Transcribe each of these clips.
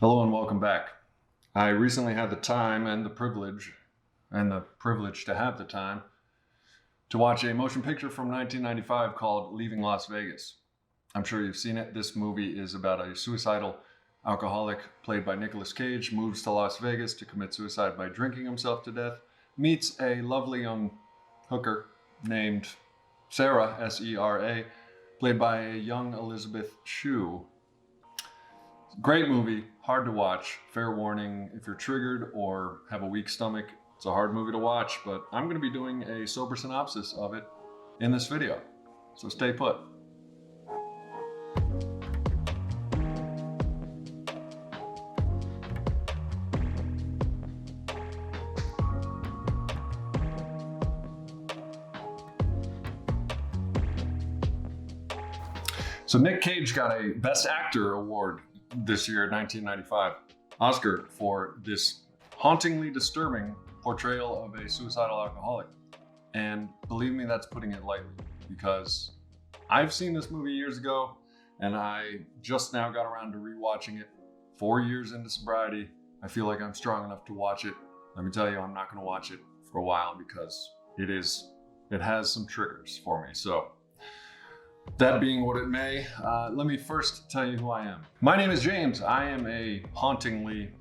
Hello and welcome back. I recently had the time and the privilege to have the time to watch a motion picture from 1995 called Leaving Las Vegas. I'm sure you've seen it. This movie is about a suicidal alcoholic played by Nicolas Cage, moves to Las Vegas to commit suicide by drinking himself to death, meets a lovely young hooker named Sarah, S-E-R-A, played by a young Elisabeth Shue. Great movie, hard to watch. Fair warning, if you're triggered or have a weak stomach, it's a hard movie to watch, but I'm going to be doing a sober synopsis of it in this video, so stay put. So Nick Cage got a Best Actor award this year, 1995, Oscar, for this hauntingly disturbing portrayal of a suicidal alcoholic. And believe me, that's putting it lightly, because I've seen this movie years ago and I just now got around to rewatching it 4 years into sobriety. I feel like I'm strong enough to watch it. Let me tell you, I'm not going to watch it for a while because it has some triggers for me. So that being what it may, let me first tell you who I am. My name is James. I am a hauntingly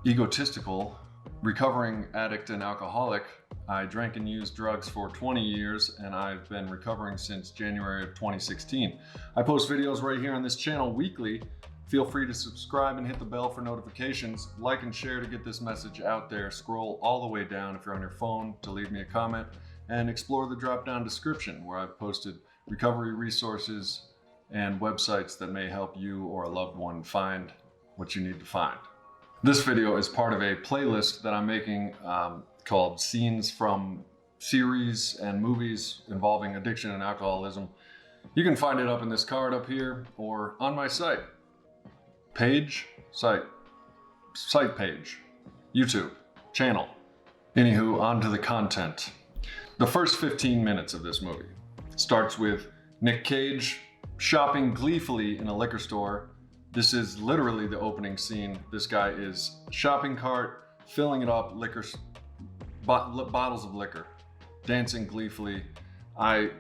egotistical, recovering addict and alcoholic. I drank and used drugs for 20 years and I've been recovering since January of 2016. I post videos right here on this channel weekly. Feel free to subscribe and hit the bell for notifications. Like and share to get this message out there. Scroll all the way down if you're on your phone to leave me a comment, and explore the drop-down description where I've posted recovery resources and websites that may help you or a loved one find what you need to find. This video is part of a playlist that I'm making called Scenes from Series and Movies Involving Addiction and Alcoholism. You can find it up in this card up here or on my site page, YouTube, channel. Anywho, on to the content. The first 15 minutes of this movie starts with Nick Cage shopping gleefully in a liquor store. This is literally the opening scene. This guy is shopping cart, filling it up, bottles of liquor, dancing gleefully. I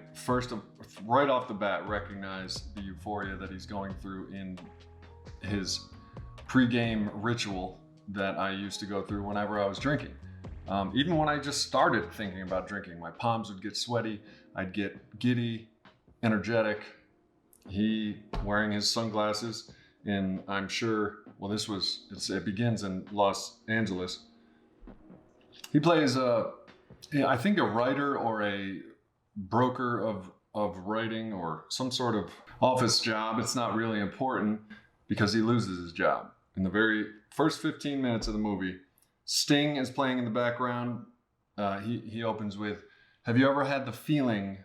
right off the bat, recognize the euphoria that he's going through in his pre-game ritual that I used to go through whenever I was drinking. Even when I just started thinking about drinking, my palms would get sweaty, I'd get giddy, energetic. He wearing his sunglasses in, I'm sure, well, it begins in Los Angeles. He plays I think a writer or a broker of writing or some sort of office job. It's not really important because he loses his job. In the very first 15 minutes of the movie, Sting is playing in the background. He opens with, "Have you ever had the feeling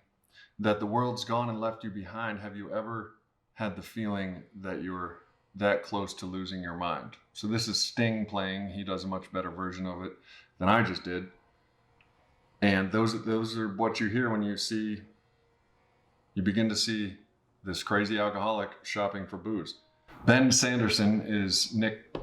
that the world's gone and left you behind? Have you ever had the feeling that you're that close to losing your mind?" So this is Sting playing. He does a much better version of it than I just did. And those are what you hear when you begin to see this crazy alcoholic shopping for booze. Ben Sanderson is Nick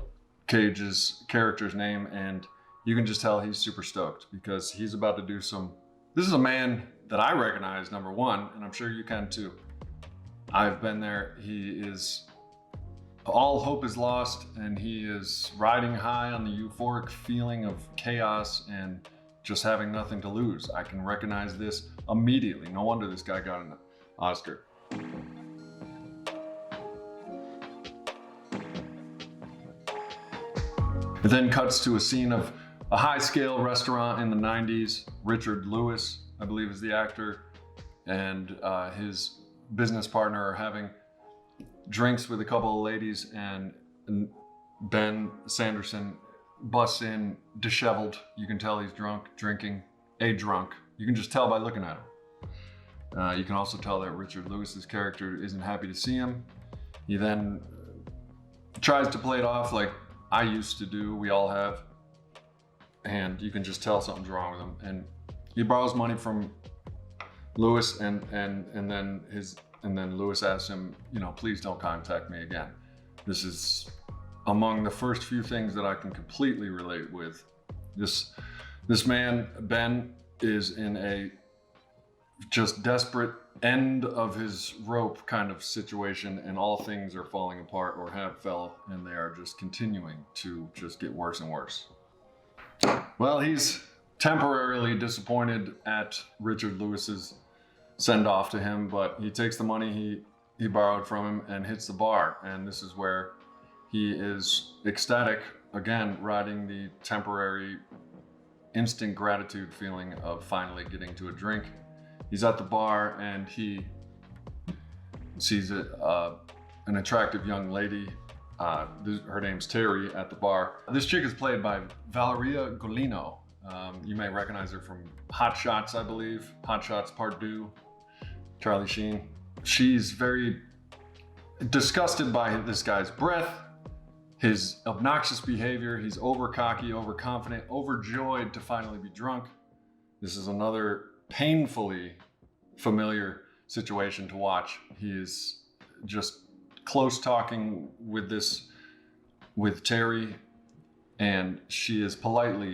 Cage's character's name, and you can just tell he's super stoked because he's about to do this is a man that I recognize, number one, and I'm sure you can too. I've been there. All hope is lost, and he is riding high on the euphoric feeling of chaos and just having nothing to lose. I can recognize this immediately. No wonder this guy got an Oscar. It then cuts to a scene of a high-scale restaurant in the 90s. Richard Lewis, I believe, is the actor, and his business partner are having drinks with a couple of ladies, and Ben Sanderson busts in disheveled. You can tell he's drunk, drinking a drunk. You can just tell by looking at him. You can also tell that Richard Lewis's character isn't happy to see him. He then tries to play it off like I used to do, we all have, and you can just tell something's wrong with him. And he borrows money from Lewis, and then Lewis asks him, please don't contact me again. This is among the first few things that I can completely relate with. This man, Ben, is in a just desperate end of his rope kind of situation, and all things are falling apart or have fell, and they are just continuing to just get worse and worse. Well, he's temporarily disappointed at Richard Lewis's send off to him, but he takes the money he borrowed from him and hits the bar, and this is where he is ecstatic again, riding the temporary instant gratitude feeling of finally getting to a drink. He's at the bar and he sees an attractive young lady. Her name's Terry at the bar. This chick is played by Valeria Golino. You may recognize her from Hot Shots, I believe. Hot Shots Part 2, Charlie Sheen. She's very disgusted by this guy's breath, his obnoxious behavior. He's over cocky, overconfident, overjoyed to finally be drunk. This is another painfully familiar situation to watch. He is just close talking with Terry, and she accepts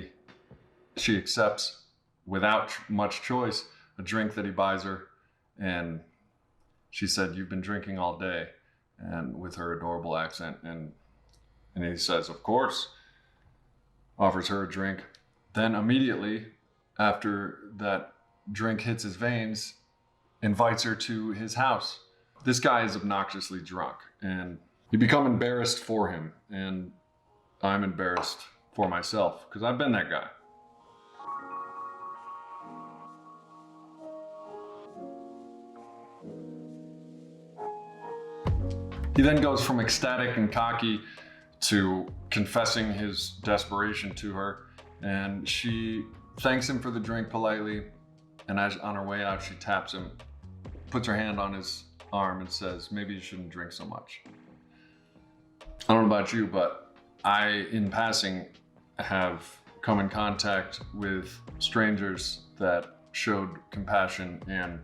without much choice a drink that he buys her, and she said, "You've been drinking all day," and with her adorable accent, and he says, "Of course," offers her a drink. Then immediately after that drink hits his veins, invites her to his house. This guy is obnoxiously drunk, and you become embarrassed for him, and I'm embarrassed for myself because I've been that guy. He then goes from ecstatic and cocky to confessing his desperation to her, and she thanks him for the drink politely, and as on her way out, she taps him, puts her hand on his arm and says, "Maybe you shouldn't drink so much." I don't know about you, but I, in passing, have come in contact with strangers that showed compassion and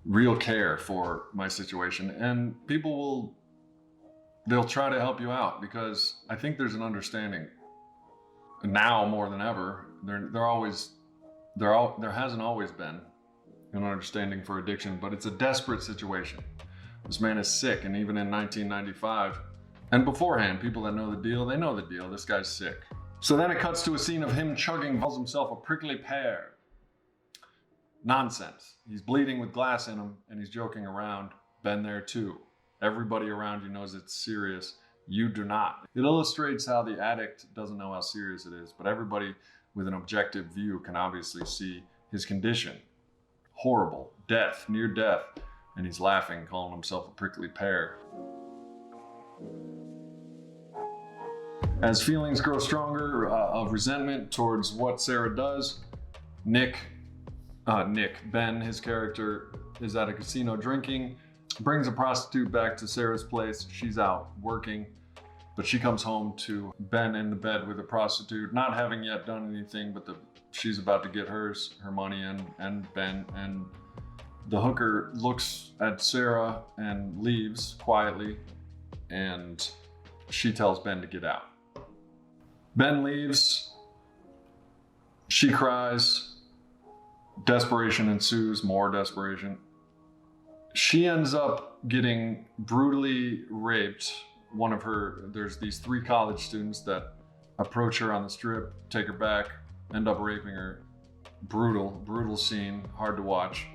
real care for my situation, and they'll try to help you out, because I think there's an understanding now more than ever. There hasn't always been an understanding for addiction, but it's a desperate situation. This man is sick, and even in 1995 and beforehand, people that know the deal, they know the deal. This guy's sick. So then it cuts to a scene of him chugging, calls himself a prickly pear. Nonsense. He's bleeding with glass in him, and he's joking around. Been there too. Everybody around you knows it's serious. You do not. It illustrates how the addict doesn't know how serious it is, but everybody with an objective view can obviously see his condition. Horrible. Death. Near death. And he's laughing, calling himself a prickly pear. As feelings grow stronger of resentment towards what Sarah does, Ben, his character, is at a casino drinking, brings a prostitute back to Sarah's place. She's out working, but she comes home to Ben in the bed with a prostitute, not having yet done anything, but she's about to get her money and Ben, and the hooker looks at Sarah and leaves quietly, and she tells Ben to get out. Ben leaves, she cries, desperation ensues, more desperation. She ends up getting brutally raped. There's these 3 college students that approach her on the strip, take her back, end up raping her. Brutal scene, hard to watch.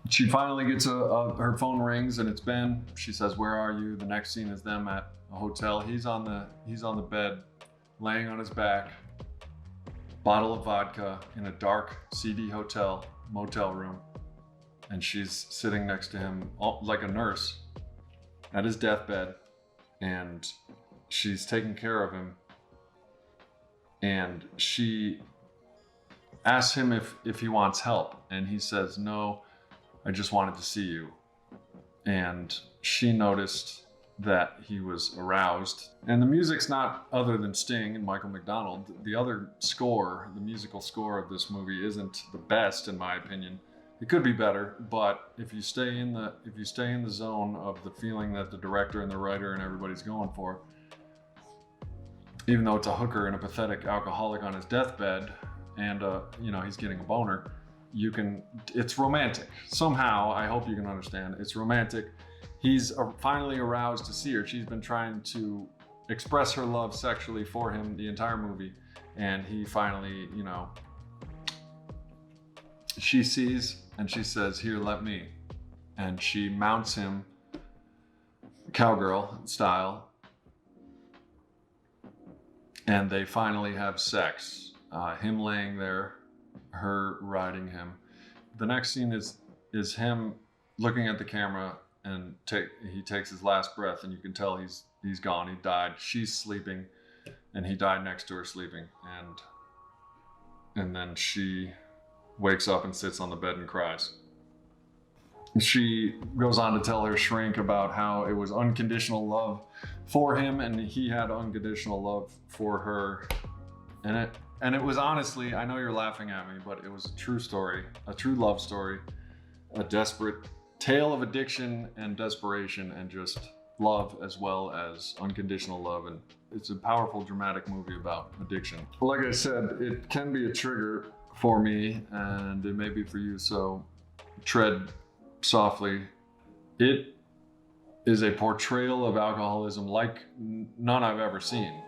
She finally gets her phone rings, and it's Ben. She says, "Where are you?" The next scene is them at a hotel. He's on the bed, laying on his back, bottle of vodka in a dark, seedy motel room. And she's sitting next to him like a nurse at his deathbed, and she's taking care of him. And she asks him if he wants help, and he says, "No, I just wanted to see you." And she noticed that he was aroused. And the music's not other than Sting and Michael McDonald. The other score, the musical score of this movie, isn't the best in my opinion. It could be better, but if you stay in the zone of the feeling that the director and the writer and everybody's going for, even though it's a hooker and a pathetic alcoholic on his deathbed, and you know, he's getting a boner, it's romantic. Somehow, I hope you can understand, it's romantic. He's finally aroused to see her. She's been trying to express her love sexually for him the entire movie, and he finally, you know, she sees and she says, "Here, let me." And she mounts him cowgirl style, and they finally have sex. Him laying there, her riding him. The next scene is him looking at the camera, and he takes his last breath, and you can tell he's gone. He died. She's sleeping, and he died next to her sleeping. And then she wakes up and sits on the bed and cries. She goes on to tell her shrink about how it was unconditional love for him, and he had unconditional love for her. And it was honestly, I know you're laughing at me, but it was a true story, a true love story, a desperate tale of addiction and desperation, and just love as well as unconditional love. And it's a powerful, dramatic movie about addiction. Like I said, it can be a trigger for me, and it may be for you, so tread softly. It is a portrayal of alcoholism like none I've ever seen.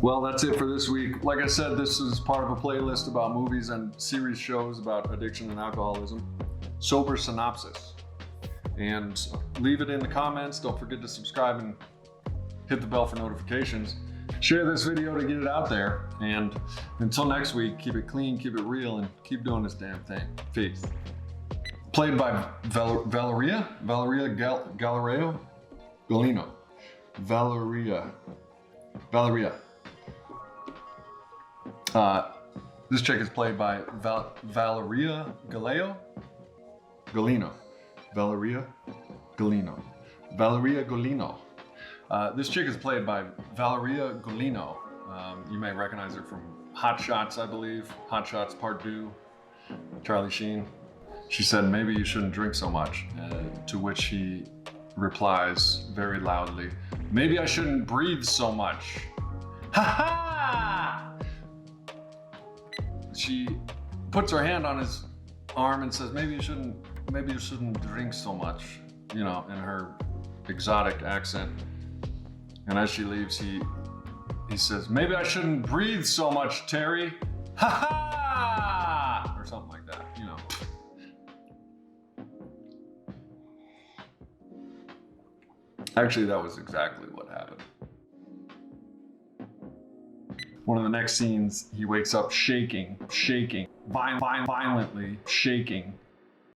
Well, that's it for this week. Like I said, this is part of a playlist about movies and series shows about addiction and alcoholism. Sober synopsis. And leave it in the comments. Don't forget to subscribe and hit the bell for notifications. Share this video to get it out there. And until next week, keep it clean, keep it real, and keep doing this damn thing. Peace. Played by Valeria Gallareo Golino. Valeria. This chick is played by Valeria Golino. Valeria Golino. This chick is played by Valeria Golino. You may recognize her from Hot Shots, I believe. Hot Shots Part 2, Charlie Sheen. She said, "Maybe you shouldn't drink so much," to which he replies very loudly, "Maybe I shouldn't breathe so much." Ha ha! She puts her hand on his arm and says, maybe you shouldn't drink so much, you know, in her exotic accent. And as she leaves, he says, "Maybe I shouldn't breathe so much, Terry." Ha ha! Or something like that, you know. Actually, that was exactly what happened. One of the next scenes, he wakes up shaking, violently shaking.